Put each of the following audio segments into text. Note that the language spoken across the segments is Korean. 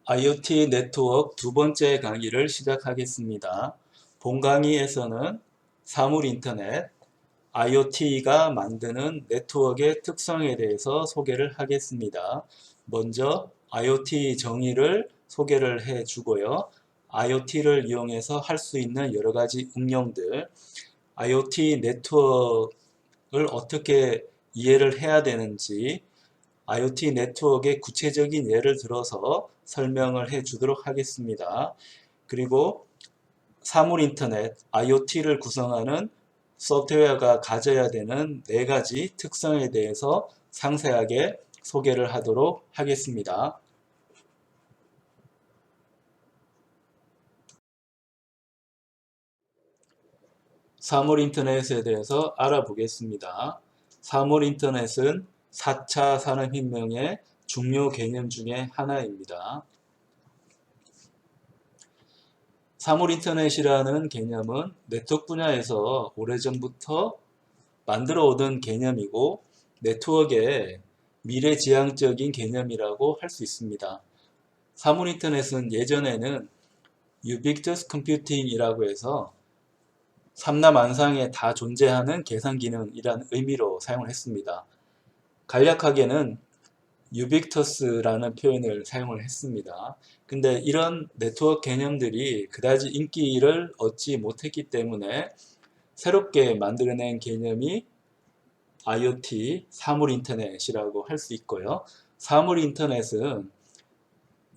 IoT 네트워크 두 번째 강의를 시작하겠습니다. 본 강의에서는 사물 인터넷, IoT가 만드는 네트워크의 특성에 대해서 소개를 하겠습니다. 먼저 IoT 정의를 소개를 해 주고요. IoT를 이용해서 할 수 있는 여러 가지 응용들, IoT 네트워크를 어떻게 이해를 해야 되는지, IoT 네트워크의 구체적인 예를 들어서 설명을 해 주도록 하겠습니다. 그리고 사물 인터넷, IoT를 구성하는 소프트웨어가 가져야 되는 네 가지 특성에 대해서 상세하게 소개를 하도록 하겠습니다. 사물 인터넷에 대해서 알아보겠습니다. 사물 인터넷은 4차 산업혁명의 중요 개념 중에 하나입니다. 사물 인터넷이라는 개념은 네트워크 분야에서 오래전부터 만들어 오던 개념이고 네트워크의 미래지향적인 개념이라고 할 수 있습니다. 사물 인터넷은 예전에는 Ubiquitous Computing이라고 해서 삼라만상에 다 존재하는 계산 기능이라는 의미로 사용을 했습니다. 간략하게는 유빅터스라는 표현을 사용을 했습니다. 근데 이런 네트워크 개념들이 그다지 인기를 얻지 못했기 때문에 새롭게 만들어낸 개념이 IoT, 사물 인터넷이라고 할 수 있고요. 사물 인터넷은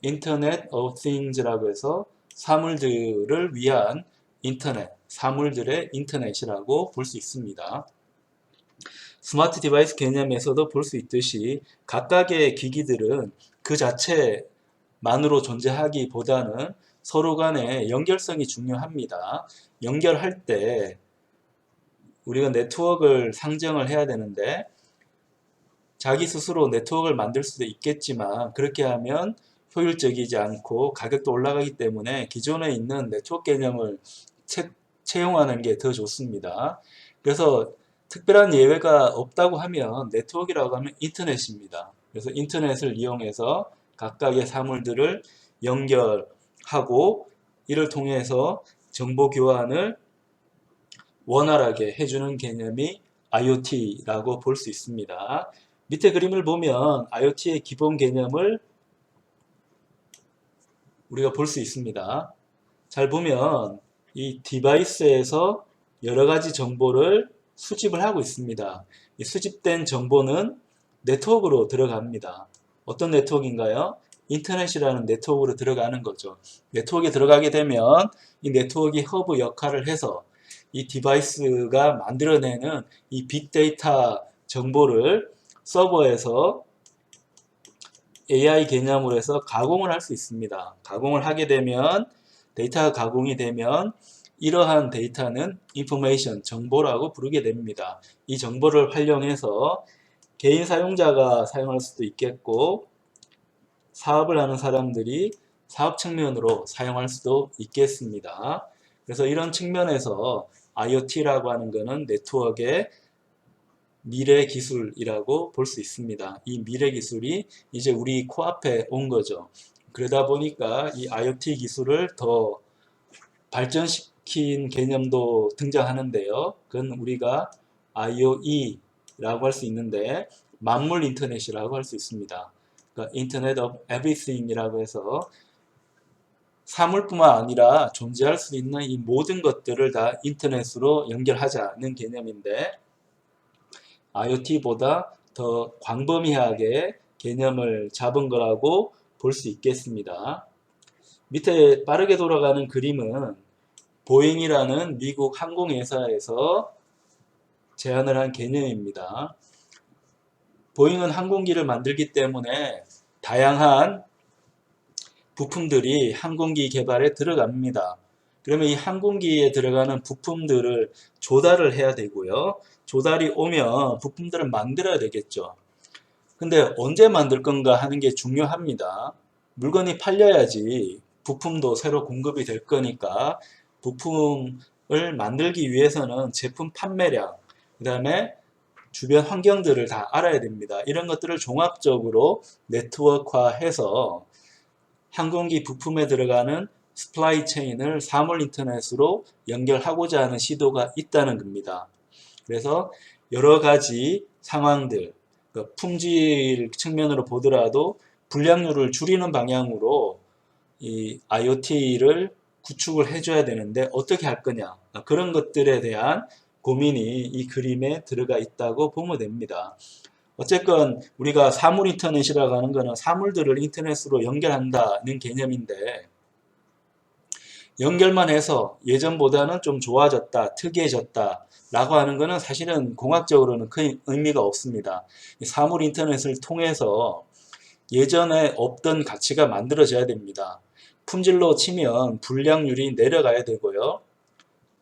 Internet of Things라고 해서 사물들을 위한 인터넷, 사물들의 인터넷이라고 볼 수 있습니다. 스마트 디바이스 개념에서도 볼 수 있듯이 각각의 기기들은 그 자체만으로 존재하기보다는 서로 간의 연결성이 중요합니다. 연결할 때 우리가 네트워크를 상정을 해야 되는데 자기 스스로 네트워크를 만들 수도 있겠지만 그렇게 하면 효율적이지 않고 가격도 올라가기 때문에 기존에 있는 네트워크 개념을 채용하는 게 더 좋습니다. 그래서 특별한 예외가 없다고 하면 네트워크라고 하면 인터넷입니다. 그래서 인터넷을 이용해서 각각의 사물들을 연결하고 이를 통해서 정보 교환을 원활하게 해주는 개념이 IoT라고 볼 수 있습니다. 밑에 그림을 보면 IoT의 기본 개념을 우리가 볼 수 있습니다. 잘 보면 이 디바이스에서 여러 가지 정보를 수집을 하고 있습니다. 이 수집된 정보는 네트워크로 들어갑니다. 어떤 네트워크인가요? 인터넷이라는 네트워크로 들어가는 거죠. 네트워크에 들어가게 되면 이 네트워크가 허브 역할을 해서 이 디바이스가 만들어내는 이 빅데이터 정보를 서버에서 AI 개념으로 해서 가공을 할 수 있습니다. 가공을 하게 되면 데이터가 가공이 되면 이러한 데이터는 information, 정보라고 부르게 됩니다. 이 정보를 활용해서 개인 사용자가 사용할 수도 있겠고 사업을 하는 사람들이 사업 측면으로 사용할 수도 있겠습니다. 그래서 이런 측면에서 IoT라고 하는 것은 네트워크의 미래 기술이라고 볼 수 있습니다. 이 미래 기술이 이제 우리 코앞에 온 거죠. 그러다 보니까 이 IoT 기술을 더 발전시킨 개념도 등장하는데요. 그건 우리가 IoE라고 할 수 있는데 만물 인터넷이라고 할 수 있습니다. 그러니까 Internet of Everything이라고 해서 사물뿐만 아니라 존재할 수 있는 이 모든 것들을 다 인터넷으로 연결하자는 개념인데 IoT보다 더 광범위하게 개념을 잡은 거라고 볼 수 있겠습니다. 밑에 빠르게 돌아가는 그림은 보잉이라는 미국 항공회사에서 제안을 한 개념입니다. 보잉은 항공기를 만들기 때문에 다양한 부품들이 항공기 개발에 들어갑니다. 그러면 이 항공기에 들어가는 부품들을 조달을 해야 되고요. 조달이 오면 부품들을 만들어야 되겠죠. 근데 언제 만들 건가 하는 게 중요합니다. 물건이 팔려야지 부품도 새로 공급이 될 거니까 부품을 만들기 위해서는 제품 판매량, 그 다음에 주변 환경들을 다 알아야 됩니다. 이런 것들을 종합적으로 네트워크화해서 항공기 부품에 들어가는 스플라이 체인을 사물 인터넷으로 연결하고자 하는 시도가 있다는 겁니다. 그래서 여러 가지 상황들, 품질 측면으로 보더라도 불량률을 줄이는 방향으로 이 IoT를 구축을 해줘야 되는데 어떻게 할 거냐, 그런 것들에 대한 고민이 이 그림에 들어가 있다고 보면 됩니다. 어쨌건 우리가 사물 인터넷이라고 하는 것은 사물들을 인터넷으로 연결한다는 개념인데, 연결만 해서 예전보다는 좀 좋아졌다, 특이해졌다 라고 하는 것은 사실은 공학적으로는 큰 의미가 없습니다. 사물 인터넷을 통해서 예전에 없던 가치가 만들어져야 됩니다. 품질로 치면 불량률이 내려가야 되고요.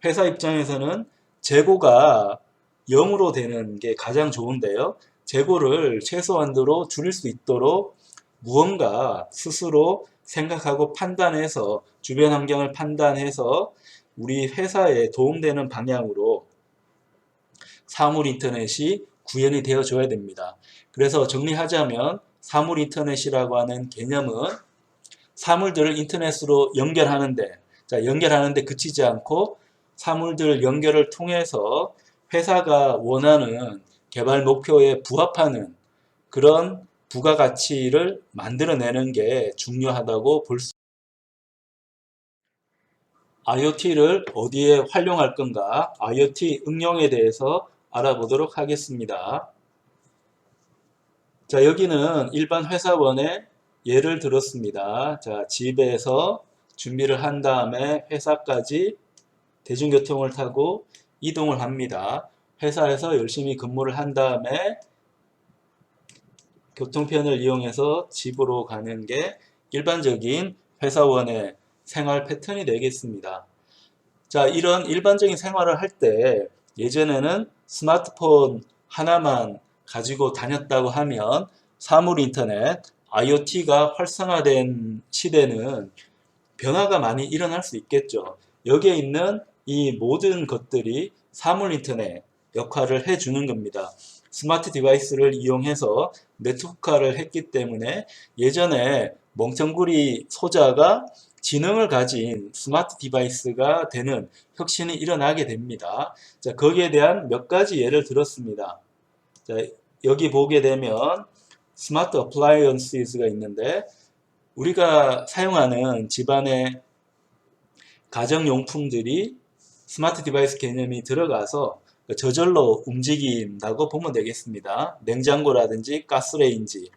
회사 입장에서는 재고가 0으로 되는 게 가장 좋은데요. 재고를 최소한도로 줄일 수 있도록 무언가 스스로 생각하고 판단해서, 주변 환경을 판단해서 우리 회사에 도움되는 방향으로 사물 인터넷이 구현이 되어줘야 됩니다. 그래서 정리하자면 사물 인터넷이라고 하는 개념은 사물들을 인터넷으로 연결하는데, 연결하는데 그치지 않고 사물들 연결을 통해서 회사가 원하는 개발 목표에 부합하는 그런 부가가치를 만들어내는 게 중요하다고 볼 수. IoT를 어디에 활용할 건가? IoT 응용에 대해서 알아보도록 하겠습니다. 자, 여기는 일반 회사원의 예를 들었습니다. 자, 집에서 준비를 한 다음에 회사까지 대중교통을 타고 이동을 합니다. 회사에서 열심히 근무를 한 다음에 교통편을 이용해서 집으로 가는 게 일반적인 회사원의 생활 패턴이 되겠습니다. 자, 이런 일반적인 생활을 할 때 예전에는 스마트폰 하나만 가지고 다녔다고 하면 사물 인터넷, IoT가 활성화된 시대는 변화가 많이 일어날 수 있겠죠. 여기에 있는 이 모든 것들이 사물 인터넷 역할을 해주는 겁니다. 스마트 디바이스를 이용해서 네트워크화를 했기 때문에 예전에 멍텅구리 소자가 지능을 가진 스마트 디바이스가 되는 혁신이 일어나게 됩니다. 자, 거기에 대한 몇 가지 예를 들었습니다. 자, 여기 보게 되면 스마트 어플라이언스가 있는데, 우리가 사용하는 집안의 가정용품들이 스마트 디바이스 개념이 들어가서 저절로 움직인다고 보면 되겠습니다. 냉장고라든지 가스레인지,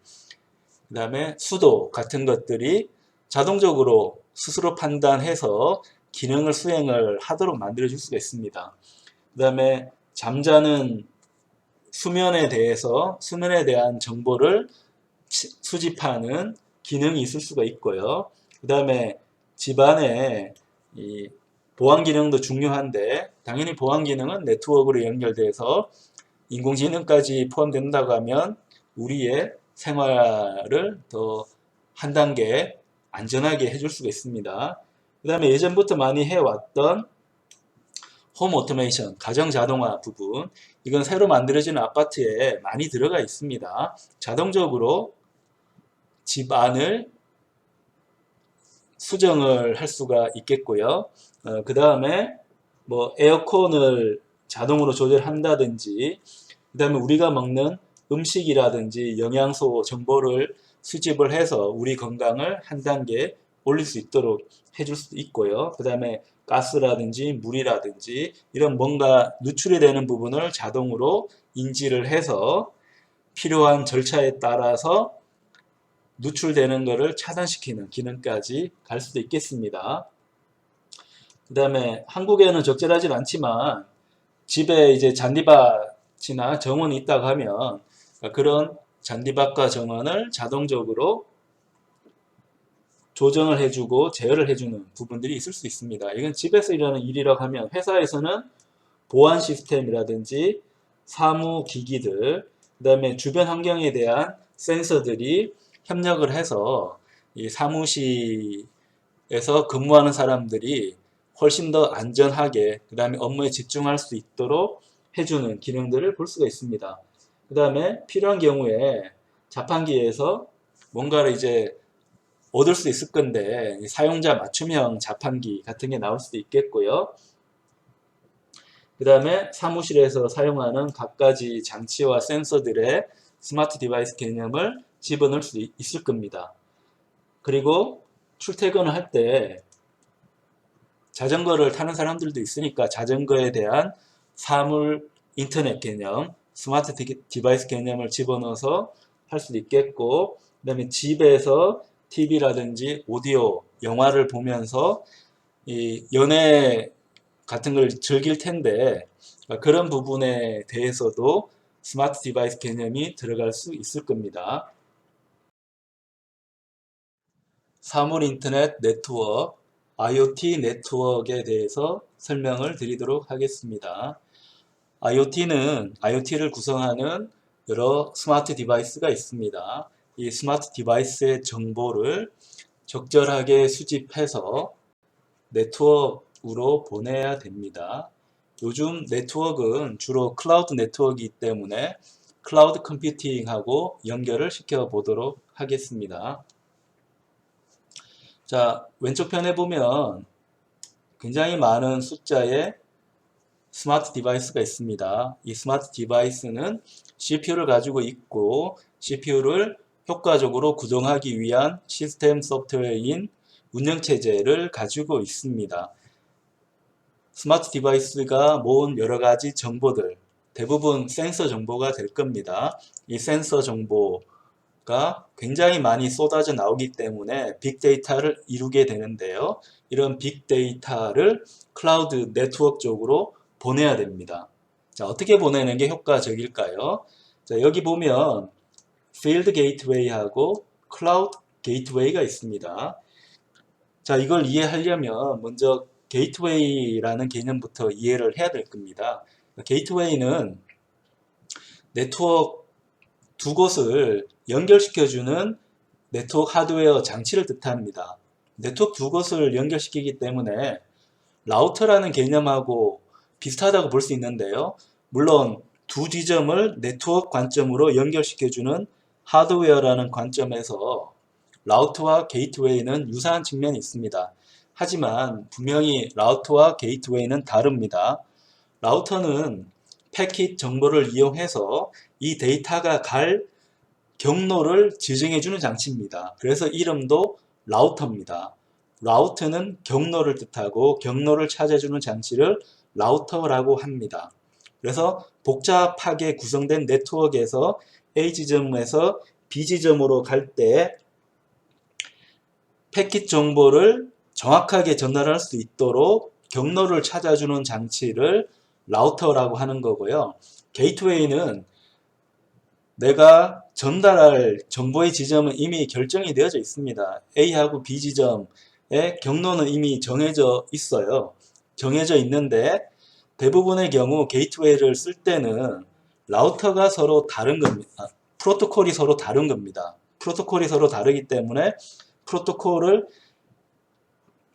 그 다음에 수도 같은 것들이 자동적으로 스스로 판단해서 기능을 수행을 하도록 만들어줄 수가 있습니다. 그 다음에 잠자는 수면에 대한 정보를 수집하는 기능이 있을 수가 있고요. 그 다음에 집안에 이 보안 기능도 중요한데, 당연히 보안 기능은 네트워크로 연결돼서 인공지능까지 포함된다고 하면 우리의 생활을 더 한 단계 안전하게 해줄 수가 있습니다. 그 다음에 예전부터 많이 해왔던 홈 오토메이션, 가정 자동화 부분, 이건 새로 만들어지는 아파트에 많이 들어가 있습니다. 자동적으로 집 안을 수정을 할 수가 있겠고요. 그 다음에 뭐 에어컨을 자동으로 조절한다든지, 그 다음에 우리가 먹는 음식이라든지 영양소 정보를 수집을 해서 우리 건강을 한 단계 올릴 수 있도록 해줄 수도 있고요. 그 다음에 가스라든지 물이라든지 이런 뭔가 누출이 되는 부분을 자동으로 인지를 해서 필요한 절차에 따라서 누출되는 것을 차단시키는 기능까지 갈 수도 있겠습니다. 그 다음에 한국에는 적절하진 않지만 집에 이제 잔디밭이나 정원이 있다고 하면 그런 잔디밭과 정원을 자동적으로 조정을 해주고 제어를 해주는 부분들이 있을 수 있습니다. 이건 집에서 일하는 일이라고 하면, 회사에서는 보안 시스템이라든지 사무 기기들, 그 다음에 주변 환경에 대한 센서들이 협력을 해서 이 사무실에서 근무하는 사람들이 훨씬 더 안전하게 그 다음에 업무에 집중할 수 있도록 해주는 기능들을 볼 수가 있습니다. 그 다음에 필요한 경우에 자판기에서 뭔가를 이제 얻을 수 있을 건데 사용자 맞춤형 자판기 같은 게 나올 수도 있겠고요. 그 다음에 사무실에서 사용하는 갖가지 장치와 센서들의 스마트 디바이스 개념을 집어넣을 수 있을 겁니다. 그리고 출퇴근을 할 때 자전거를 타는 사람들도 있으니까 자전거에 대한 사물 인터넷 개념, 스마트 디바이스 개념을 집어넣어서 할 수도 있겠고, 그 다음에 집에서 TV라든지 오디오, 영화를 보면서 이 연애 같은 걸 즐길 텐데 그런 부분에 대해서도 스마트 디바이스 개념이 들어갈 수 있을 겁니다. 사물 인터넷 네트워크, IoT 네트워크에 대해서 설명을 드리도록 하겠습니다. IoT를 구성하는 여러 스마트 디바이스가 있습니다. 이 스마트 디바이스의 정보를 적절하게 수집해서 네트워크로 보내야 됩니다. 요즘 네트워크는 주로 클라우드 네트워크이기 때문에 클라우드 컴퓨팅하고 연결을 시켜 보도록 하겠습니다. 자, 왼쪽 편에 보면 굉장히 많은 숫자의 스마트 디바이스가 있습니다. 이 스마트 디바이스는 CPU를 가지고 있고 CPU를 효과적으로 구동하기 위한 시스템 소프트웨어인 운영체제를 가지고 있습니다. 스마트 디바이스가 모은 여러 가지 정보들, 대부분 센서 정보가 될 겁니다. 이 센서 정보가 굉장히 많이 쏟아져 나오기 때문에 빅데이터를 이루게 되는데요. 이런 빅데이터를 클라우드 네트워크 쪽으로 보내야 됩니다. 자, 어떻게 보내는 게 효과적일까요? 자, 여기 보면 필드 게이트웨이하고 클라우드 게이트웨이가 있습니다. 자, 이걸 이해하려면 먼저 게이트웨이라는 개념부터 이해를 해야 될 겁니다. 게이트웨이는 네트워크 두 곳을 연결시켜주는 네트워크 하드웨어 장치를 뜻합니다. 네트워크 두 곳을 연결시키기 때문에 라우터라는 개념하고 비슷하다고 볼 수 있는데요. 물론 두 지점을 네트워크 관점으로 연결시켜주는 하드웨어라는 관점에서 라우터와 게이트웨이는 유사한 측면이 있습니다. 하지만 분명히 라우터와 게이트웨이는 다릅니다. 라우터는 패킷 정보를 이용해서 이 데이터가 갈 경로를 지정해주는 장치입니다. 그래서 이름도 라우터입니다. 라우트는 경로를 뜻하고 경로를 찾아주는 장치를 라우터라고 합니다. 그래서 복잡하게 구성된 네트워크에서 A 지점에서 B 지점으로 갈 때 패킷 정보를 정확하게 전달할 수 있도록 경로를 찾아주는 장치를 라우터라고 하는 거고요. 게이트웨이는 내가 전달할 정보의 지점은 이미 결정이 되어져 있습니다. A하고 B 지점의 경로는 이미 정해져 있어요. 정해져 있는데 대부분의 경우 게이트웨이를 쓸 때는 라우터가 서로 다른 겁니다. 프로토콜이 서로 다른 겁니다. 프로토콜이 서로 다르기 때문에 프로토콜을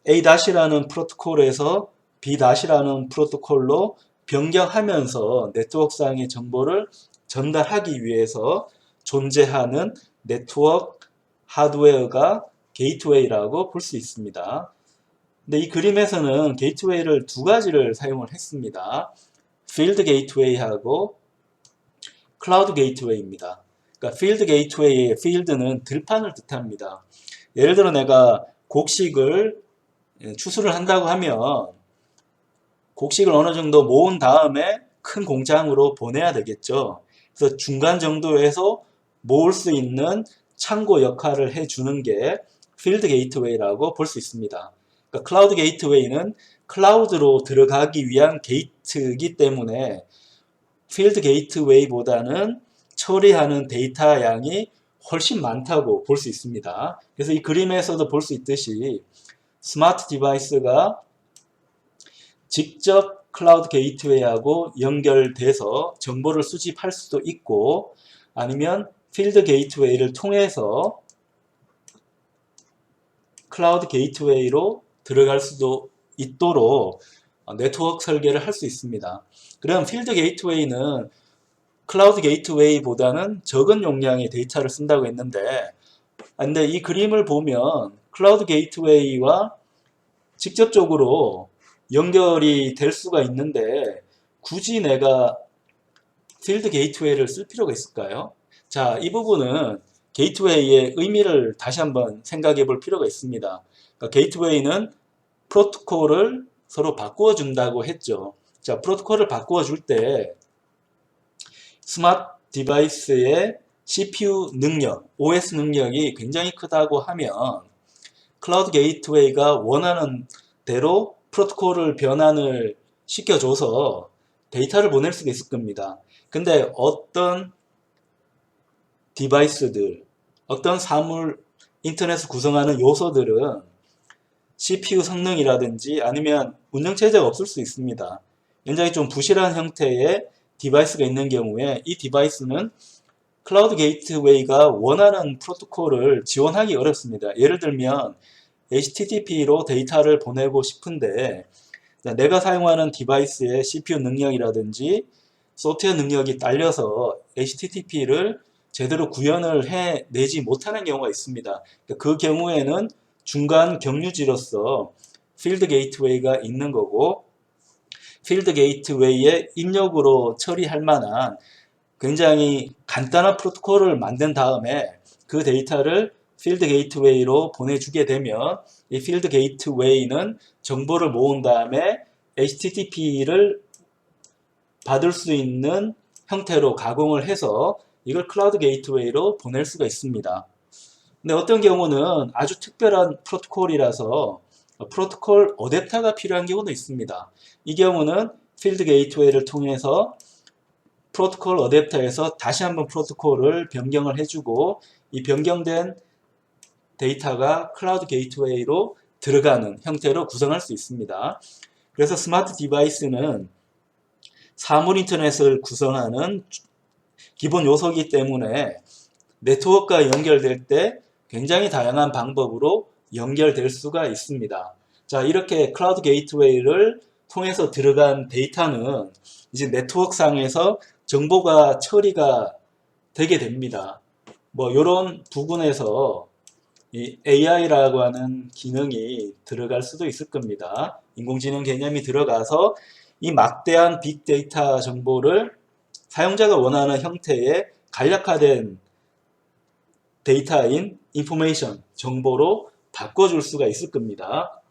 A-라는 프로토콜에서 B-라는 프로토콜로 변경하면서 네트워크상의 정보를 전달하기 위해서 존재하는 네트워크 하드웨어가 게이트웨이라고 볼 수 있습니다. 근데 이 그림에서는 게이트웨이를 두 가지를 사용을 했습니다. 필드 게이트웨이하고 클라우드 게이트웨이입니다. 그러니까 필드 게이트웨이의 필드는 들판을 뜻합니다. 예를 들어 내가 곡식을 추수를 한다고 하면 곡식을 어느 정도 모은 다음에 큰 공장으로 보내야 되겠죠. 그래서 중간 정도에서 모을 수 있는 창고 역할을 해주는 게 필드 게이트웨이라고 볼 수 있습니다. 그러니까 클라우드 게이트웨이는 클라우드로 들어가기 위한 게이트이기 때문에 필드 게이트웨이보다는 처리하는 데이터 양이 훨씬 많다고 볼 수 있습니다. 그래서 이 그림에서도 볼 수 있듯이 스마트 디바이스가 직접 클라우드 게이트웨이하고 연결돼서 정보를 수집할 수도 있고 아니면 필드 게이트웨이를 통해서 클라우드 게이트웨이로 들어갈 수도 있도록 네트워크 설계를 할 수 있습니다. 그럼 필드 게이트웨이는 클라우드 게이트웨이보다는 적은 용량의 데이터를 쓴다고 했는데 근데 이 그림을 보면 클라우드 게이트웨이와 직접적으로 연결이 될 수가 있는데 굳이 내가 필드 게이트웨이를 쓸 필요가 있을까요? 자, 이 부분은 게이트웨이의 의미를 다시 한번 생각해 볼 필요가 있습니다. 그러니까 게이트웨이는 프로토콜을 서로 바꾸어 준다고 했죠. 자, 프로토콜을 바꾸어 줄 때 스마트 디바이스의 CPU 능력, OS 능력이 굉장히 크다고 하면 클라우드 게이트웨이가 원하는 대로 프로토콜을 변환을 시켜줘서 데이터를 보낼 수가 있을 겁니다. 근데 어떤 디바이스들, 어떤 사물, 인터넷을 구성하는 요소들은 CPU 성능이라든지 아니면 운영체제가 없을 수 있습니다. 굉장히 좀 부실한 형태의 디바이스가 있는 경우에 이 디바이스는 클라우드 게이트웨이가 원하는 프로토콜을 지원하기 어렵습니다. 예를 들면 HTTP로 데이터를 보내고 싶은데 내가 사용하는 디바이스의 CPU 능력이라든지 소프트웨어 능력이 딸려서 HTTP를 제대로 구현을 해내지 못하는 경우가 있습니다. 그 경우에는 중간 경유지로서 필드 게이트웨이가 있는 거고, 필드 게이트웨이의 입력으로 처리할 만한 굉장히 간단한 프로토콜을 만든 다음에 그 데이터를 필드 게이트웨이로 보내주게 되면 이 필드 게이트웨이는 정보를 모은 다음에 HTTP를 받을 수 있는 형태로 가공을 해서 이걸 클라우드 게이트웨이로 보낼 수가 있습니다. 근데 어떤 경우는 아주 특별한 프로토콜이라서 프로토콜 어댑터가 필요한 경우도 있습니다. 이 경우는 필드 게이트웨이를 통해서 프로토콜 어댑터에서 다시 한번 프로토콜을 변경을 해주고 이 변경된 데이터가 클라우드 게이트웨이로 들어가는 형태로 구성할 수 있습니다. 그래서 스마트 디바이스는 사물 인터넷을 구성하는 기본 요소이기 때문에 네트워크가 연결될 때 굉장히 다양한 방법으로 연결될 수가 있습니다. 자, 이렇게 클라우드 게이트웨이를 통해서 들어간 데이터는 이제 네트워크상에서 정보가 처리가 되게 됩니다. 뭐 이런 부분에서 이 AI라고 하는 기능이 들어갈 수도 있을 겁니다. 인공지능 개념이 들어가서 이 막대한 빅데이터 정보를 사용자가 원하는 형태의 간략화된 데이터인 인포메이션, 정보로 바꿔줄 수가 있을 겁니다.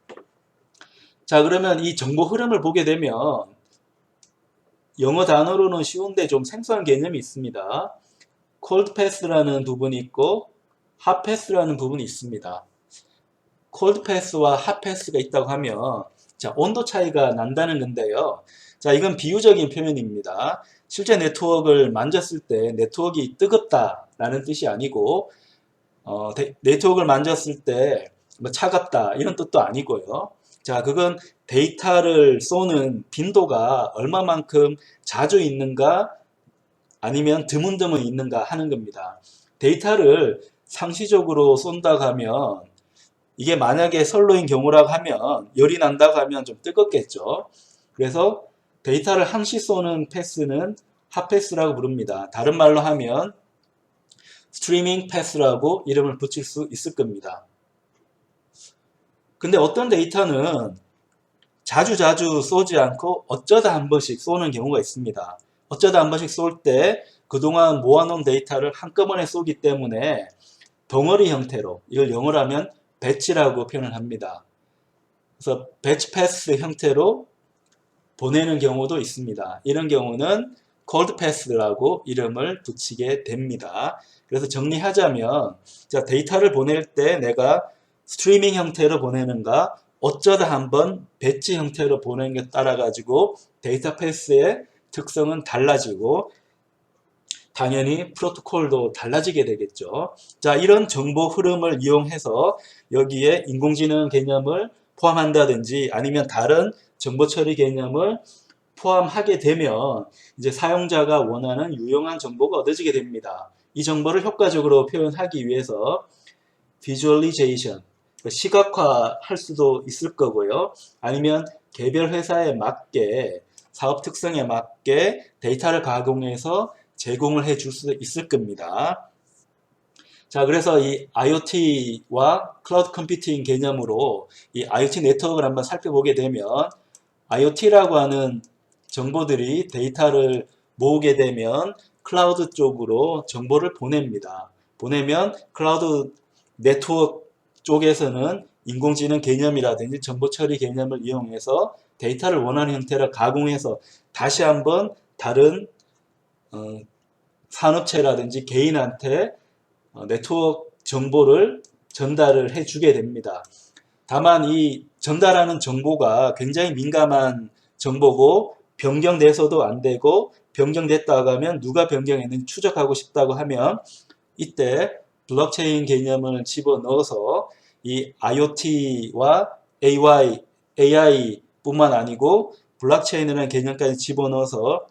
자, 그러면 이 정보 흐름을 보게 되면 영어 단어로는 쉬운데 좀 생소한 개념이 있습니다. 콜드 패스라는 부분이 있고 핫 패스라는 부분이 있습니다. 콜드 패스와 핫 패스가 있다고 하면 자, 온도 차이가 난다는 건데요. 자, 이건 비유적인 표현입니다. 실제 네트워크를 만졌을 때 네트워크가 뜨겁다라는 뜻이 아니고 네트워크를 만졌을 때 뭐 차갑다 이런 뜻도 아니고요. 자, 그건 데이터를 쏘는 빈도가 얼마만큼 자주 있는가 아니면 드문드문 있는가 하는 겁니다. 데이터를 상시적으로 쏜다고 하면 이게 만약에 선로인 경우라고 하면 열이 난다고 하면 좀 뜨겁겠죠. 그래서 데이터를 항시 쏘는 패스는 핫패스라고 부릅니다. 다른 말로 하면 스트리밍 패스라고 이름을 붙일 수 있을 겁니다. 근데 어떤 데이터는 자주 쏘지 않고 어쩌다 한 번씩 쏘는 경우가 있습니다. 어쩌다 한 번씩 쏠 때 그동안 모아놓은 데이터를 한꺼번에 쏘기 때문에 덩어리 형태로, 이걸 영어로 하면 배치라고 표현을 합니다. 그래서 배치 패스 형태로 보내는 경우도 있습니다. 이런 경우는 콜드 패스라고 이름을 붙이게 됩니다. 그래서 정리하자면 자, 데이터를 보낼 때 내가 스트리밍 형태로 보내는가 어쩌다 한번 배치 형태로 보내는 게 따라 가지고 데이터 패스의 특성은 달라지고 당연히 프로토콜도 달라지게 되겠죠. 자, 이런 정보 흐름을 이용해서 여기에 인공지능 개념을 포함한다든지 아니면 다른 정보 처리 개념을 포함하게 되면 이제 사용자가 원하는 유용한 정보가 얻어지게 됩니다. 이 정보를 효과적으로 표현하기 위해서 비주얼리제이션, 시각화 할 수도 있을 거고요. 아니면 개별 회사에 맞게 사업 특성에 맞게 데이터를 가공해서 제공을 해 줄 수 있을 겁니다. 자, 그래서 이 IoT와 클라우드 컴퓨팅 개념으로 이 IoT 네트워크를 한번 살펴보게 되면 IoT라고 하는 정보들이 데이터를 모으게 되면 클라우드 쪽으로 정보를 보냅니다. 보내면 클라우드 네트워크 쪽에서는 인공지능 개념이라든지 정보 처리 개념을 이용해서 데이터를 원하는 형태로 가공해서 다시 한번 다른 산업체라든지 개인한테 네트워크 정보를 전달을 해주게 됩니다. 다만 이 전달하는 정보가 굉장히 민감한 정보고 변경돼서도 안 되고 변경됐다고 하면 누가 변경했는지 추적하고 싶다고 하면 이때 블록체인 개념을 집어넣어서 이 IoT와 AI 뿐만 아니고 블록체인이라는 개념까지 집어넣어서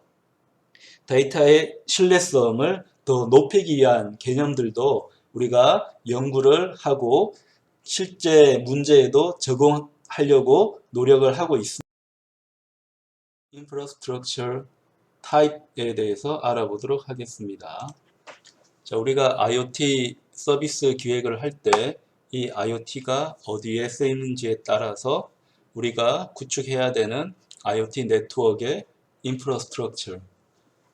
데이터의 신뢰성을 더 높이기 위한 개념들도 우리가 연구를 하고 실제 문제에도 적용하려고 노력을 하고 있습니다. Infrastructure Type에 대해서 알아보도록 하겠습니다. 자, 우리가 IoT 서비스 기획을 할 때 이 IoT가 어디에 쓰이는지에 따라서 우리가 구축해야 되는 IoT 네트워크의 인프라스트럭처,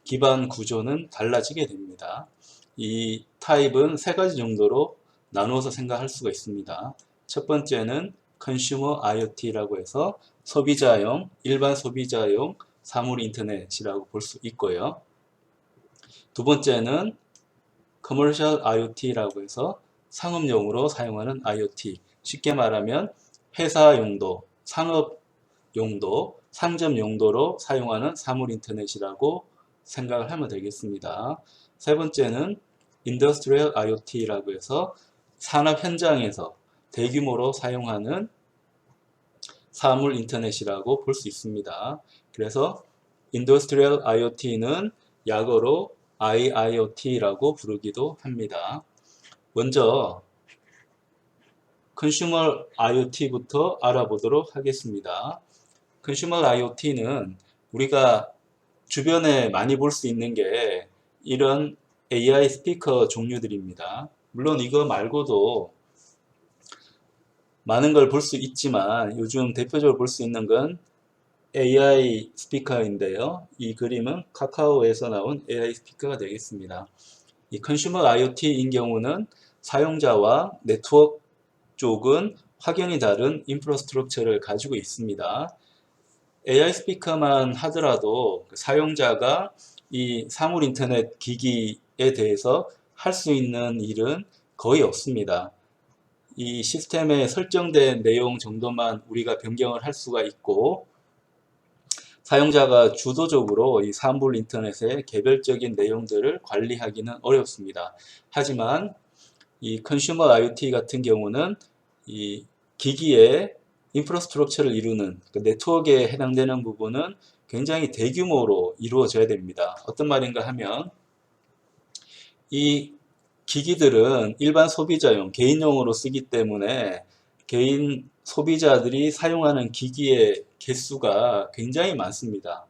기반 구조는 달라지게 됩니다. 이 타입은 세 가지 정도로 나누어서 생각할 수가 있습니다. 첫 번째는 컨슈머 IoT라고 해서 소비자용, 일반 소비자용 사물 인터넷이라고 볼 수 있고요. 두 번째는 커머셜 IoT라고 해서 상업용으로 사용하는 IoT, 쉽게 말하면 회사 용도, 상업 용도, 상점 용도로 사용하는 사물 인터넷이라고 생각을 하면 되겠습니다. 세 번째는 인더스트리얼 IoT라고 해서 산업 현장에서 대규모로 사용하는 사물 인터넷이라고 볼 수 있습니다. 그래서 인더스트리얼 IoT는 약어로 IIoT라고 부르기도 합니다. 먼저 컨슈머 IoT부터 알아보도록 하겠습니다. 컨슈머 IoT는 우리가 주변에 많이 볼 수 있는 게 이런 AI 스피커 종류들입니다. 물론 이거 말고도 많은 걸 볼 수 있지만 요즘 대표적으로 볼 수 있는 건 AI 스피커인데요. 이 그림은 카카오에서 나온 AI 스피커가 되겠습니다. 이 컨슈머 IoT인 경우는 사용자와 네트워크 쪽은 확연히 다른 인프라스트럭처를 가지고 있습니다. AI 스피커만 하더라도 사용자가 이 사물 인터넷 기기에 대해서 할 수 있는 일은 거의 없습니다. 이 시스템에 설정된 내용 정도만 우리가 변경을 할 수가 있고 사용자가 주도적으로 이 사물 인터넷의 개별적인 내용들을 관리하기는 어렵습니다. 하지만 이 컨슈머 IoT 같은 경우는 이 기기의 인프라스트럭처를 이루는 그 네트워크에 해당되는 부분은 굉장히 대규모로 이루어져야 됩니다. 어떤 말인가 하면 이 기기들은 일반 소비자용, 개인용으로 쓰기 때문에 개인 소비자들이 사용하는 기기의 개수가 굉장히 많습니다.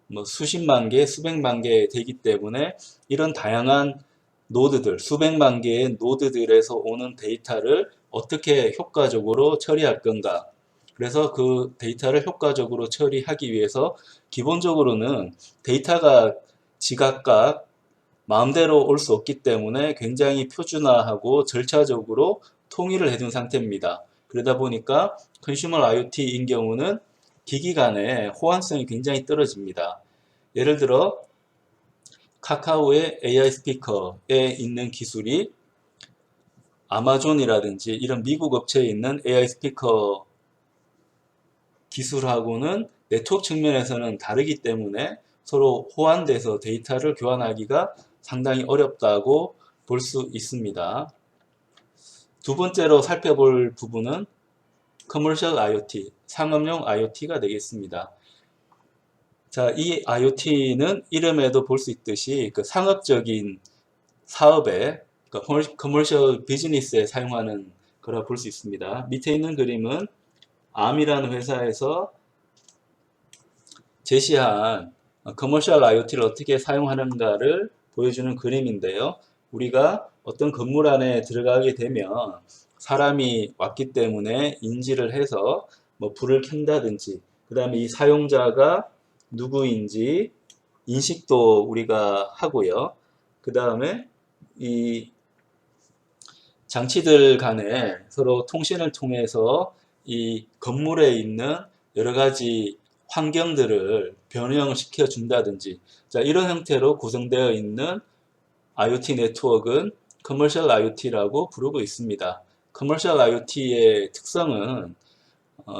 뭐 수십만 개, 수백만 개 되기 때문에 이런 다양한 노드들, 수백만 개의 노드들에서 오는 데이터를 어떻게 효과적으로 처리할 건가. 그래서 그 데이터를 효과적으로 처리하기 위해서 기본적으로는 데이터가 지각각 마음대로 올 수 없기 때문에 굉장히 표준화하고 절차적으로 통일을 해둔 상태입니다. 그러다 보니까 컨슈머 IoT인 경우는 기기 간의 호환성이 굉장히 떨어집니다. 예를 들어 카카오의 AI 스피커에 있는 기술이 아마존이라든지 이런 미국 업체에 있는 AI 스피커 기술하고는 네트워크 측면에서는 다르기 때문에 서로 호환돼서 데이터를 교환하기가 상당히 어렵다고 볼 수 있습니다. 두 번째로 살펴볼 부분은 커머셜 IoT, 상업용 IoT가 되겠습니다. 자, 이 IoT는 이름에도 볼 수 있듯이 그 상업적인 사업에, 커머셜 비즈니스에 사용하는 거라 볼 수 있습니다. 밑에 있는 그림은 암이라는 회사에서 제시한 커머셜 IoT를 어떻게 사용하는가를 보여주는 그림인데요. 우리가 어떤 건물 안에 들어가게 되면 사람이 왔기 때문에 인지를 해서 뭐 불을 켠다든지, 그 다음에 이 사용자가 누구인지 인식도 우리가 하고요. 그 다음에 이 장치들 간에 서로 통신을 통해서 이 건물에 있는 여러 가지 환경들을 변형시켜 준다든지, 자, 이런 형태로 구성되어 있는 IoT 네트워크는 커머셜 IoT라고 부르고 있습니다. 커머셜 IoT의 특성은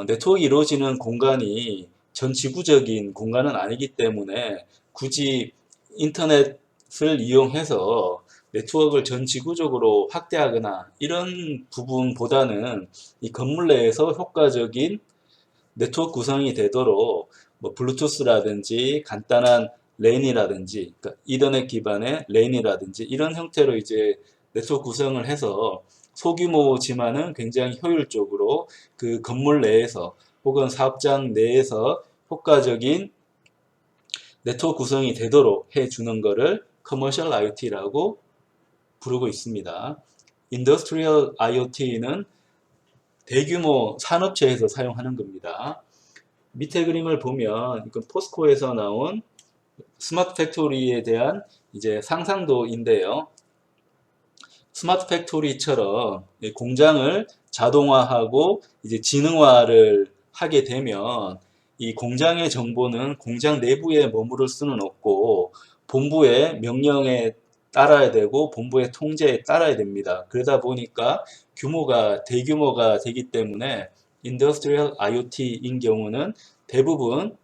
네트워크가 이루어지는 공간이 전 지구적인 공간은 아니기 때문에 굳이 인터넷을 이용해서 네트워크를 전 지구적으로 확대하거나 이런 부분보다는 이 건물 내에서 효과적인 네트워크 구성이 되도록 뭐 블루투스라든지 간단한 랜이라든지, 그러니까 이더넷 기반의 랜이라든지 이런 형태로 이제 네트워크 구성을 해서 소규모지만은 굉장히 효율적으로 그 건물 내에서 혹은 사업장 내에서 효과적인 네트워크 구성이 되도록 해주는 것을 커머셜 IoT라고 부르고 있습니다. 인더스트리얼 IoT는 대규모 산업체에서 사용하는 겁니다. 밑에 그림을 보면 이건 포스코에서 나온 스마트 팩토리에 대한 이제 상상도인데요. 스마트 팩토리처럼 공장을 자동화하고 이제 지능화를 하게 되면 이 공장의 정보는 공장 내부에 머무를 수는 없고 본부의 명령에 따라야 되고 본부의 통제에 따라야 됩니다. 그러다 보니까 대규모가 되기 때문에 인더스트리얼 IoT인 경우는 대부분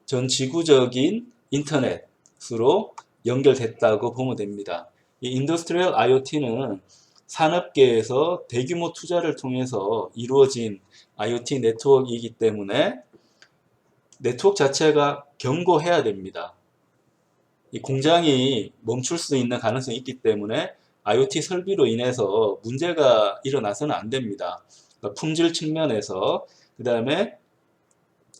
전 지구적인 인터넷으로 연결됐다고 보면 됩니다. 이 인더스트리얼 IoT는 산업계에서 대규모 투자를 통해서 이루어진 IoT 네트워크이기 때문에 네트워크 자체가 견고해야 됩니다. 이 공장이 멈출 수 있는 가능성이 있기 때문에 IoT 설비로 인해서 문제가 일어나서는 안 됩니다. 그러니까 품질 측면에서, 그 다음에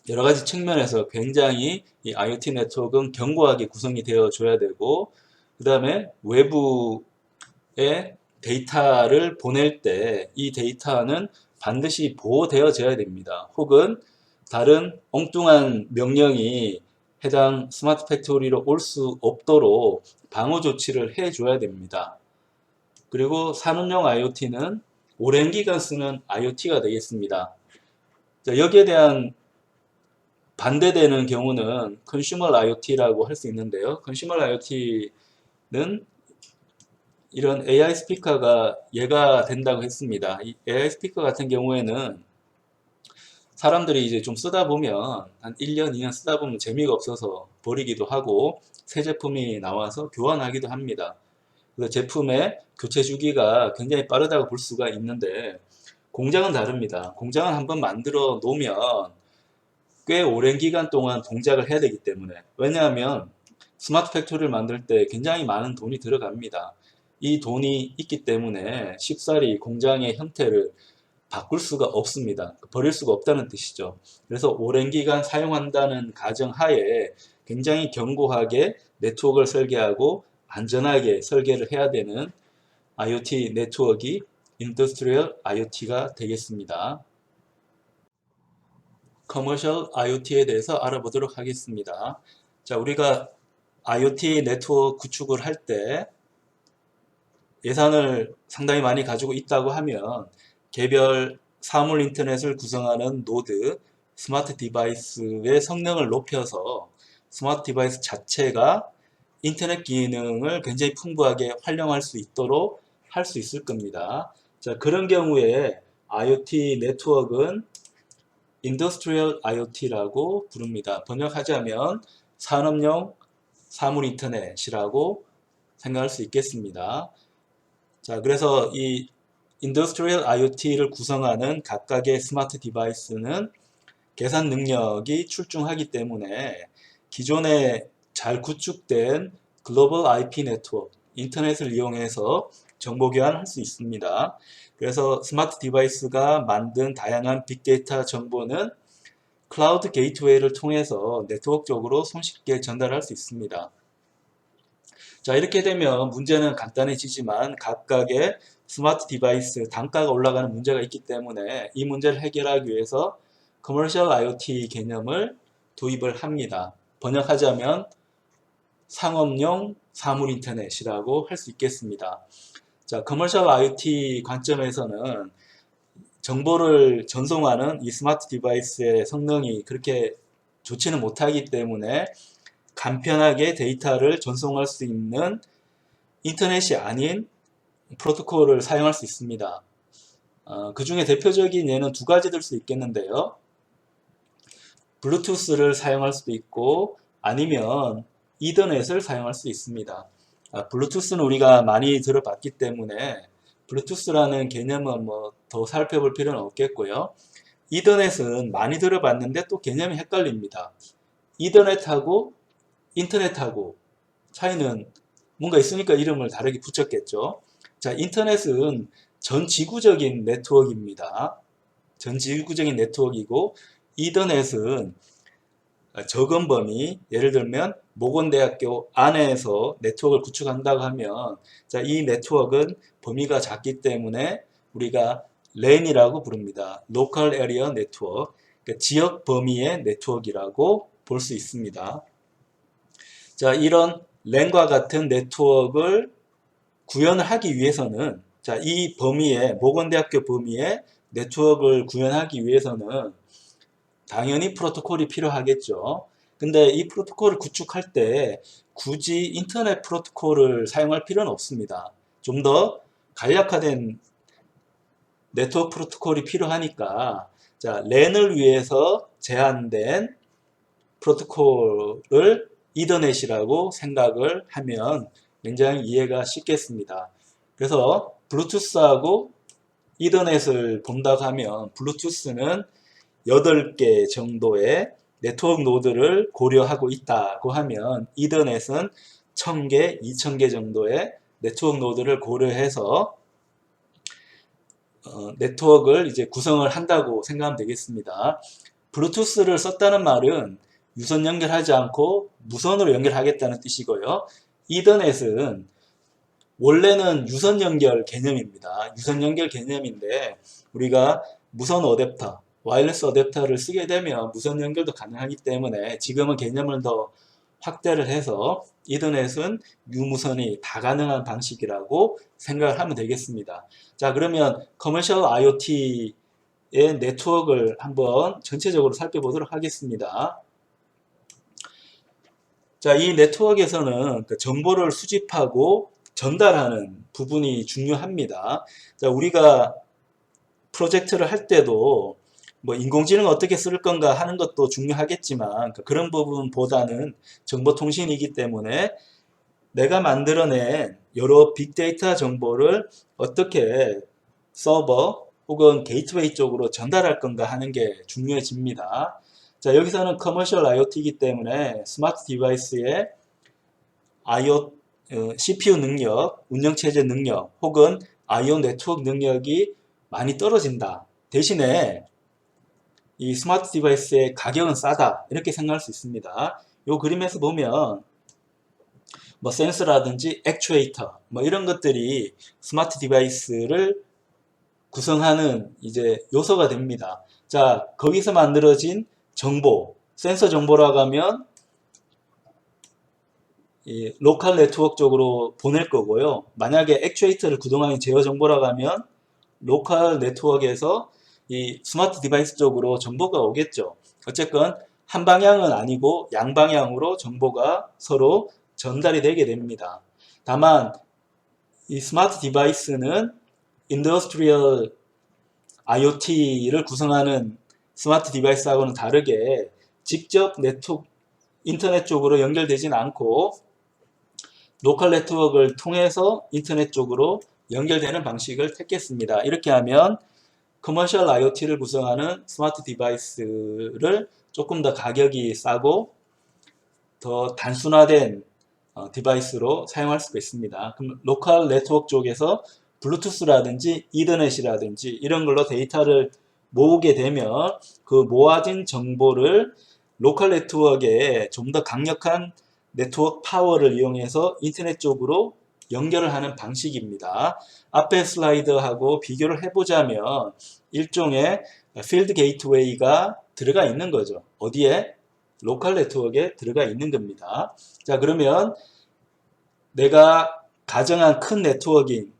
여러 가지 측면에서 굉장히 이 IoT 네트워크는 견고하게 구성이 되어 줘야 되고, 그 다음에 외부에 데이터를 보낼 때 이 데이터는 반드시 보호되어져야 됩니다. 혹은 다른 엉뚱한 명령이 해당 스마트 팩토리로 올 수 없도록 방어 조치를 해줘야 됩니다. 그리고 산업용 IoT는 오랜 기간 쓰는 IoT가 되겠습니다. 자, 여기에 대한 반대되는 경우는 컨슈머 IoT라고 할 수 있는데요. 컨슈머 IoT는 이런 AI 스피커가 예가 된다고 했습니다. 이 AI 스피커 같은 경우에는 사람들이 이제 좀 쓰다 보면 한 1년, 2년 쓰다 보면 재미가 없어서 버리기도 하고 새 제품이 나와서 교환하기도 합니다. 그래서 제품의 교체 주기가 굉장히 빠르다고 볼 수가 있는데 공장은 다릅니다. 공장은 한번 만들어 놓으면 꽤 오랜 기간 동안 동작을 해야 되기 때문에, 왜냐하면 스마트 팩토리를 만들 때 굉장히 많은 돈이 들어갑니다. 이 돈이 있기 때문에 쉽사리 공장의 형태를 바꿀 수가 없습니다. 버릴 수가 없다는 뜻이죠. 그래서 오랜 기간 사용한다는 가정하에 굉장히 견고하게 네트워크를 설계하고 안전하게 설계를 해야 되는 IoT 네트워크가 인더스트리얼 IoT가 되겠습니다. 커머셜 IoT에 대해서 알아보도록 하겠습니다. 자, 우리가 IoT 네트워크 구축을 할 때 예산을 상당히 많이 가지고 있다고 하면 개별 사물 인터넷을 구성하는 노드, 스마트 디바이스의 성능을 높여서 스마트 디바이스 자체가 인터넷 기능을 굉장히 풍부하게 활용할 수 있도록 할 수 있을 겁니다. 자, 그런 경우에 IoT 네트워크는 인더스트리얼 IoT라고 부릅니다. 번역하자면 산업용 사물 인터넷이라고 생각할 수 있겠습니다. 자, 그래서 이 인더스트리얼 IoT를 구성하는 각각의 스마트 디바이스는 계산 능력이 출중하기 때문에 기존에 잘 구축된 글로벌 IP 네트워크, 인터넷을 이용해서 정보 교환할 수 있습니다. 그래서 스마트 디바이스가 만든 다양한 빅데이터 정보는 클라우드 게이트웨이를 통해서 네트워크적으로 손쉽게 전달할 수 있습니다. 자, 이렇게 되면 문제는 간단해지지만 각각의 스마트 디바이스 단가가 올라가는 문제가 있기 때문에 이 문제를 해결하기 위해서 커머셜 IoT 개념을 도입을 합니다. 번역하자면 상업용 사물 인터넷이라고 할 수 있겠습니다. 자, 커머셜 IoT 관점에서는 정보를 전송하는 이 스마트 디바이스의 성능이 그렇게 좋지는 못하기 때문에 간편하게 데이터를 전송할 수 있는 인터넷이 아닌 프로토콜을 사용할 수 있습니다. 그 중에 대표적인 예는 두 가지 들 수 있겠는데요. 블루투스를 사용할 수도 있고 아니면 이더넷을 사용할 수 있습니다. 블루투스는 우리가 많이 들어봤기 때문에 블루투스라는 개념은 뭐 더 살펴볼 필요는 없겠고요. 이더넷은 많이 들어봤는데 또 개념이 헷갈립니다. 이더넷하고 인터넷하고 차이는 뭔가 있으니까 이름을 다르게 붙였겠죠. 자, 인터넷은 전 지구적인 네트워크입니다. 전 지구적인 네트워크이고 이더넷은 적은 범위, 예를 들면 모건대학교 안에서 네트워크를 구축한다고 하면 자, 이 네트워크는 범위가 작기 때문에 우리가 LAN이라고 부릅니다. Local Area Network, 그러니까 지역 범위의 네트워크라고 볼 수 있습니다. 자, 이런 LAN과 같은 네트워크를 구현을 하기 위해서는 자, 이 범위에 모건대학교 범위에 네트워크를 구현하기 위해서는 당연히 프로토콜이 필요하겠죠. 근데 이 프로토콜을 구축할 때 굳이 인터넷 프로토콜을 사용할 필요는 없습니다. 좀 더 간략화된 네트워크 프로토콜이 필요하니까 자, 랜을 위해서 제한된 프로토콜을 이더넷이라고 생각을 하면 굉장히 이해가 쉽겠습니다. 그래서 블루투스하고 이더넷을 본다고 하면 블루투스는 8개 정도의 네트워크 노드를 고려하고 있다고 하면 이더넷은 1000개, 2000개 정도의 네트워크 노드를 고려해서 네트워크를 이제 구성을 한다고 생각하면 되겠습니다. 블루투스를 썼다는 말은 유선 연결하지 않고 무선으로 연결하겠다는 뜻이고요. 이더넷은 원래는 유선 연결 개념입니다. 유선 연결 개념인데 우리가 무선 어댑터, 와이어리스 어댑터를 쓰게 되면 무선 연결도 가능하기 때문에 지금은 개념을 더 확대를 해서 이더넷은 유무선이 다 가능한 방식이라고 생각을 하면 되겠습니다. 자, 그러면 커머셜 IoT의 네트워크를 한번 전체적으로 살펴보도록 하겠습니다. 자, 이 네트워크에서는 정보를 수집하고 전달하는 부분이 중요합니다. 자, 우리가 프로젝트를 할 때도 뭐 인공지능 어떻게 쓸 건가 하는 것도 중요하겠지만 그런 부분보다는 정보통신이기 때문에 내가 만들어낸 여러 빅데이터 정보를 어떻게 서버 혹은 게이트웨이 쪽으로 전달할 건가 하는 게 중요해집니다. 자, 여기서는 커머셜 IoT이기 때문에 스마트 디바이스의 CPU 능력, 운영체제 능력 혹은 IO 네트워크 능력이 많이 떨어진다. 대신에 이 스마트 디바이스의 가격은 싸다. 이렇게 생각할 수 있습니다. 이 그림에서 보면 뭐 센서라든지 액추에이터 뭐 이런 것들이 스마트 디바이스를 구성하는 이제 요소가 됩니다. 자, 거기서 만들어진 정보, 센서 정보라고 하면 이 로컬 네트워크 쪽으로 보낼 거고요. 만약에 액추에이터를 그동안 제어 정보라고 하면 로컬 네트워크에서 이 스마트 디바이스 쪽으로 정보가 오겠죠. 어쨌건 한 방향은 아니고 양방향으로 정보가 서로 전달이 되게 됩니다. 다만 이 스마트 디바이스는 인더스트리얼 IoT를 구성하는 스마트 디바이스하고는 다르게 직접 네트워크 인터넷 쪽으로 연결되지는 않고 로컬 네트워크를 통해서 인터넷 쪽으로 연결되는 방식을 택했습니다. 이렇게 하면 커머셜 IoT를 구성하는 스마트 디바이스를 조금 더 가격이 싸고 더 단순화된 디바이스로 사용할 수가 있습니다. 그럼 로컬 네트워크 쪽에서 블루투스라든지 이더넷이라든지 이런 걸로 데이터를 모으게 되면 그 모아진 정보를 로컬 네트워크에 좀 더 강력한 네트워크 파워를 이용해서 인터넷 쪽으로 연결을 하는 방식입니다. 앞에 슬라이드하고 비교를 해보자면 일종의 필드 게이트웨이가 들어가 있는 거죠. 어디에? 로컬 네트워크에 들어가 있는 겁니다. 자, 그러면 내가 가정한 큰 네트워크인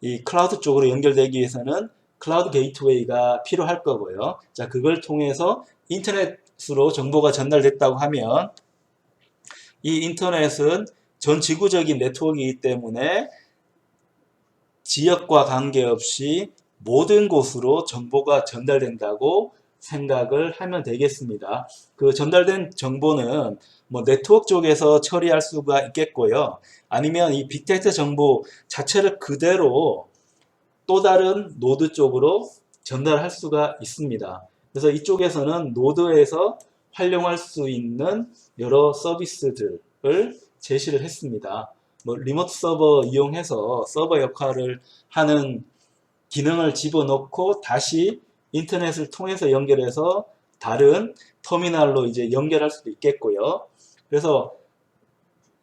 이 클라우드 쪽으로 연결되기 위해서는 클라우드 게이트웨이가 필요할 거고요. 자, 그걸 통해서 인터넷으로 정보가 전달됐다고 하면 이 인터넷은 전 지구적인 네트워크이기 때문에 지역과 관계없이 모든 곳으로 정보가 전달된다고 생각을 하면 되겠습니다. 그 전달된 정보는 뭐 네트워크 쪽에서 처리할 수가 있겠고요. 아니면 이 빅데이터 정보 자체를 그대로 또 다른 노드 쪽으로 전달할 수가 있습니다. 그래서 이쪽에서는 노드에서 활용할 수 있는 여러 서비스들을 제시를 했습니다. 뭐 리모트 서버 이용해서 서버 역할을 하는 기능을 집어넣고 다시 인터넷을 통해서 연결해서 다른 터미널로 이제 연결할 수도 있겠고요. 그래서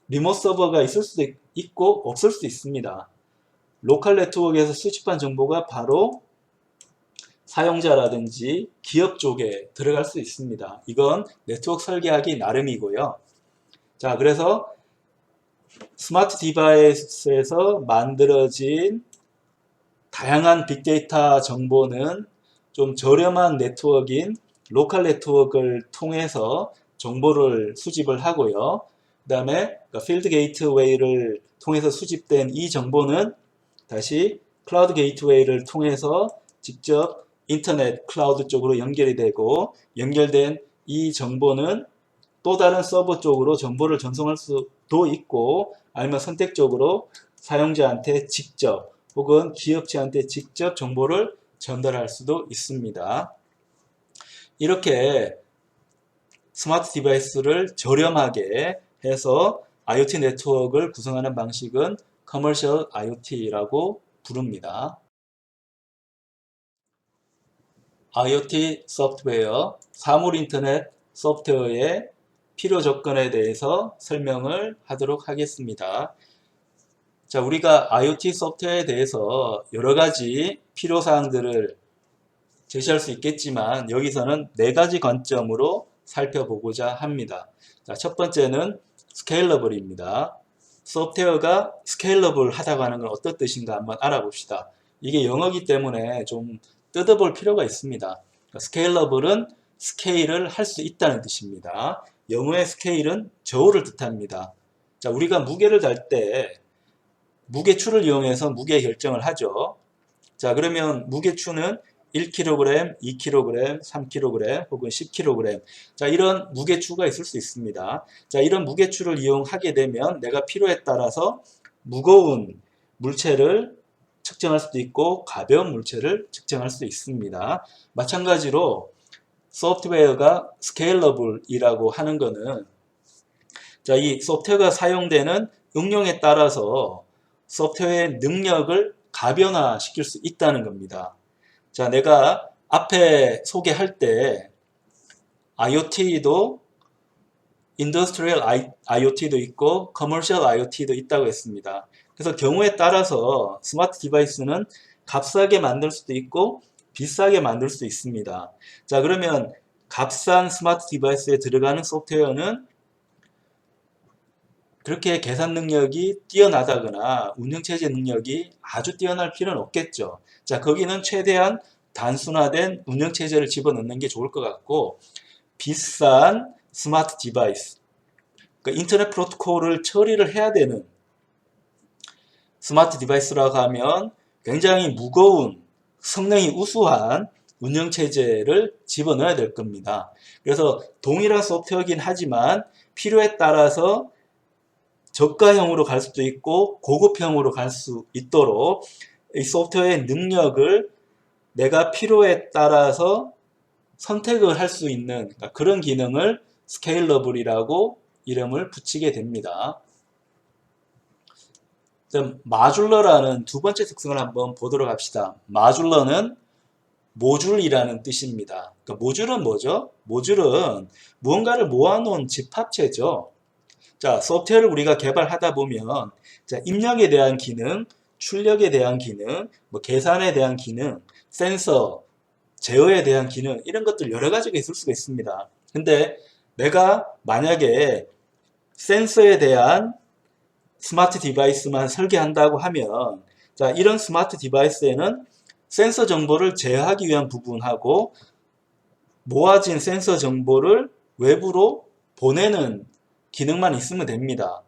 리모트 서버가 있을 수도 있고 없을 수도 있습니다. 로컬 네트워크에서 수집한 정보가 바로 사용자라든지 기업 쪽에 들어갈 수 있습니다. 이건 네트워크 설계하기 나름이고요. 자, 그래서 스마트 디바이스에서 만들어진 다양한 빅데이터 정보는 좀 저렴한 네트워크인 로컬 네트워크를 통해서 정보를 수집을 하고요. 그 다음에 필드 게이트웨이를 통해서 수집된 이 정보는 다시 클라우드 게이트웨이를 통해서 직접 인터넷 클라우드 쪽으로 연결이 되고, 연결된 이 정보는 또 다른 서버 쪽으로 정보를 전송할 수도 있고, 아니면 선택적으로 사용자한테 직접 혹은 기업체한테 직접 정보를 전달할 수도 있습니다. 이렇게 스마트 디바이스를 저렴하게 해서 IoT 네트워크를 구성하는 방식은 커머셜 IoT라고 부릅니다. IoT 소프트웨어, 사물 인터넷 소프트웨어의 필요 조건에 대해서 설명을 하도록 하겠습니다. 자, 우리가 IoT 소프트웨어에 대해서 여러 가지 필요사항들을 제시할 수 있겠지만 여기서는 네 가지 관점으로 살펴보고자 합니다. 자, 첫 번째는 스케일러블입니다. 소프트웨어가 스케일러블 하다고 하는 건 어떤 뜻인가 한번 알아봅시다. 이게 영어이기 때문에 좀 뜯어볼 필요가 있습니다. 스케일러블은 스케일을 할 수 있다는 뜻입니다. 영어의 스케일은 저울을 뜻합니다. 자, 우리가 무게를 달 때 무게추를 이용해서 무게 결정을 하죠. 자, 그러면 무게추는 1kg, 2kg, 3kg 혹은 10kg. 자, 이런 무게추가 있을 수 있습니다. 자, 이런 무게추를 이용하게 되면 내가 필요에 따라서 무거운 물체를 측정할 수도 있고 가벼운 물체를 측정할 수 있습니다. 마찬가지로 소프트웨어가 스케일러블이라고 하는 것은 자, 이 소프트웨어가 사용되는 응용에 따라서 소프트웨어의 능력을 가변화시킬 수 있다는 겁니다. 자, 내가 앞에 소개할 때 IoT도 인더스트리얼 IoT도 있고 커머셜 IoT도 있다고 했습니다. 그래서 경우에 따라서 스마트 디바이스는 값싸게 만들 수도 있고 비싸게 만들 수 있습니다. 자, 그러면 값싼 스마트 디바이스에 들어가는 소프트웨어는 그렇게 계산 능력이 뛰어나다거나 운영체제 능력이 아주 뛰어날 필요는 없겠죠. 자, 거기는 최대한 단순화된 운영체제를 집어넣는 게 좋을 것 같고, 비싼 스마트 디바이스, 그러니까 인터넷 프로토콜을 처리를 해야 되는 스마트 디바이스라고 하면 굉장히 무거운 성능이 우수한 운영체제를 집어넣어야 될 겁니다. 그래서 동일한 소프트웨어이긴 하지만 필요에 따라서 저가형으로 갈 수도 있고 고급형으로 갈 수 있도록 이 소프트웨어의 능력을 내가 필요에 따라서 선택을 할 수 있는 그런 기능을 스케일러블이라고 이름을 붙이게 됩니다. 마줄러라는 두 번째 특성을 한번 보도록 합시다. 마줄러는 모듈이라는 뜻입니다. 그러니까 모듈은 뭐죠? 모듈은 무언가를 모아놓은 집합체죠. 자, 소프트웨어를 우리가 개발하다 보면 자, 입력에 대한 기능, 출력에 대한 기능, 뭐 계산에 대한 기능, 센서, 제어에 대한 기능 이런 것들 여러 가지가 있을 수가 있습니다. 근데 내가 만약에 센서에 대한 스마트 디바이스만 설계한다고 하면 자, 이런 스마트 디바이스에는 센서 정보를 제어하기 위한 부분하고 모아진 센서 정보를 외부로 보내는 기능만 있으면 됩니다.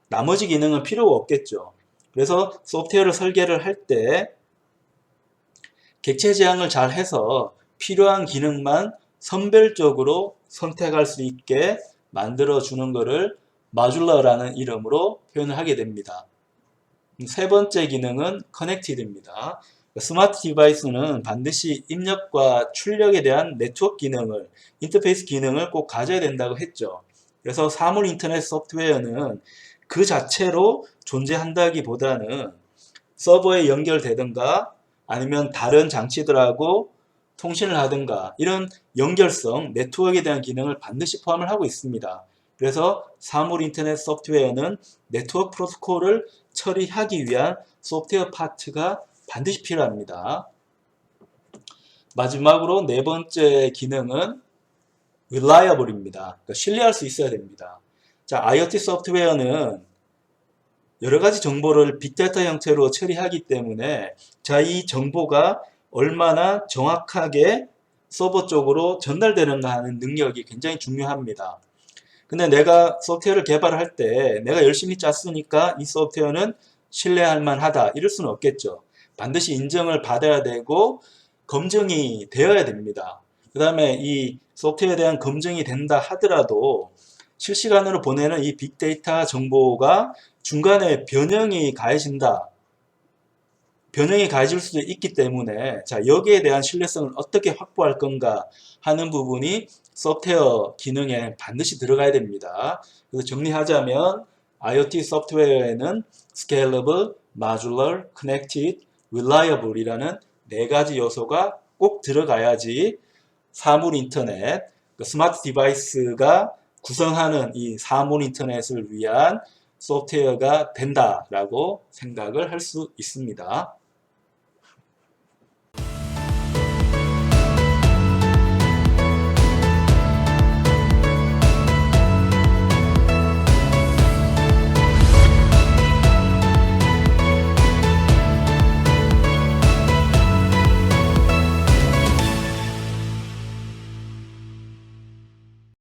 나머지 기능은 필요가 없겠죠. 그래서 소프트웨어를 설계를 할 때 객체 지향을 잘 해서 필요한 기능만 선별적으로 선택할 수 있게 만들어 주는 것을 마줄러라는 이름으로 표현을 하게 됩니다. 세 번째 기능은 커넥티드입니다. 스마트 디바이스는 반드시 입력과 출력에 대한 네트워크 기능을, 인터페이스 기능을 꼭 가져야 된다고 했죠. 그래서 사물 인터넷 소프트웨어는 그 자체로 존재한다기보다는 서버에 연결되든가 아니면 다른 장치들하고 통신을 하든가 이런 연결성, 네트워크에 대한 기능을 반드시 포함을 하고 있습니다. 그래서 사물 인터넷 소프트웨어는 네트워크 프로토콜을 처리하기 위한 소프트웨어 파트가 반드시 필요합니다. 마지막으로 네 번째 기능은 reliable입니다. 그러니까 신뢰할 수 있어야 됩니다. 자, IoT 소프트웨어는 여러 가지 정보를 빅데이터 형태로 처리하기 때문에 자, 이 정보가 얼마나 정확하게 서버 쪽으로 전달되는가 하는 능력이 굉장히 중요합니다. 근데 내가 소프트웨어를 개발할 때 내가 열심히 짰으니까 이 소프트웨어는 신뢰할 만하다 이럴 수는 없겠죠. 반드시 인정을 받아야 되고 검증이 되어야 됩니다. 그 다음에 이 소프트웨어에 대한 검증이 된다 하더라도 실시간으로 보내는 이 빅데이터 정보가 중간에 변형이 가해진다. 변형이 가해질 수도 있기 때문에 자, 여기에 대한 신뢰성을 어떻게 확보할 건가 하는 부분이 소프트웨어 기능에 반드시 들어가야 됩니다. 그래서 정리하자면 IoT 소프트웨어에는 Scalable, Modular, Connected, Reliable 이라는 네 가지 요소가 꼭 들어가야지 사물 인터넷, 스마트 디바이스가 구성하는 이 사물 인터넷을 위한 소프트웨어가 된다라고 생각을 할 수 있습니다.